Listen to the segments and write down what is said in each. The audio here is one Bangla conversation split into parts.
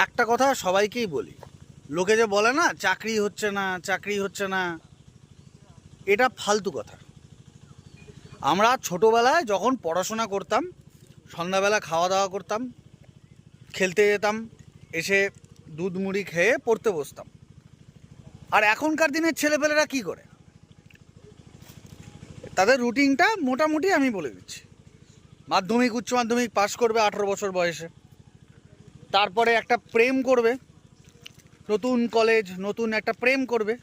একটা কথা সবাইকেই বলি, লোকে যে বলে না চাকরি হচ্ছে না চাকরি হচ্ছে না, এটা ফালতু কথা। আমরা ছোটোবেলায় যখন পড়াশোনা করতাম, সন্ধ্যাবেলা খাওয়া দাওয়া করতাম, খেলতে যেতাম, এসে দুধ মুড়ি খেয়ে পড়তে বসতাম। আর এখনকার দিনের ছেলেপেলেরা কি করে, তাদের রুটিনটা মোটামুটি আমি বলে দিচ্ছি। মাধ্যমিক উচ্চ মাধ্যমিক পাশ করবে 18 বছর বয়সে, তারপরে একটা প্রেম করবে, নতুন কলেজ নতুন একটা প্রেম করবে।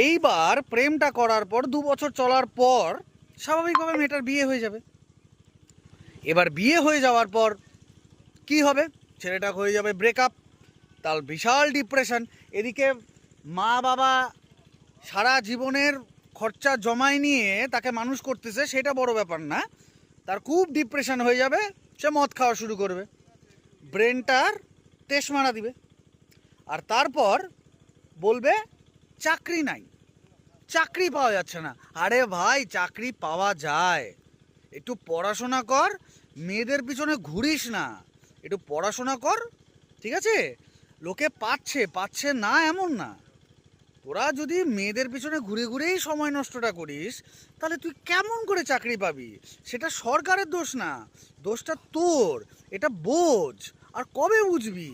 এইবার প্রেমটা করার পর 2 বছর চলার পর স্বাভাবিকভাবে মেয়েটার বিয়ে হয়ে যাবে। এবার বিয়ে হয়ে যাওয়ার পর কি হবে, ছেলেটা হয়ে যাবে ব্রেকআপ, তার বিশাল ডিপ্রেশন। এদিকে মা বাবা সারা জীবনের খরচা জমায় নিয়ে তাকে মানুষ করতেছে, সেটা বড় ব্যাপার না, তার খুব ডিপ্রেশন হয়ে যাবে, সে মদ খাওয়া শুরু করবে, ব্রেনটার তেশ মারা দিবে। আর তারপর বলবে চাকরি নাই, চাকরি পাওয়া যাচ্ছে না। আরে ভাই, চাকরি পাওয়া যায়, একটু পড়াশোনা কর, মেয়েদের পিছনে ঘুরিস না, একটু পড়াশোনা কর, ঠিক আছে? লোকে পাচ্ছে পাচ্ছে না এমন না, তোরা যদি মেয়েদের পিছনে ঘুরে ঘুরেই সময় নষ্টটা করিস, তাহলে তুই কেমন করে চাকরি পাবি? সেটা সরকারের দোষ না, দোষটা তোর, এটা বোঝ। আর কবে বুঝবি?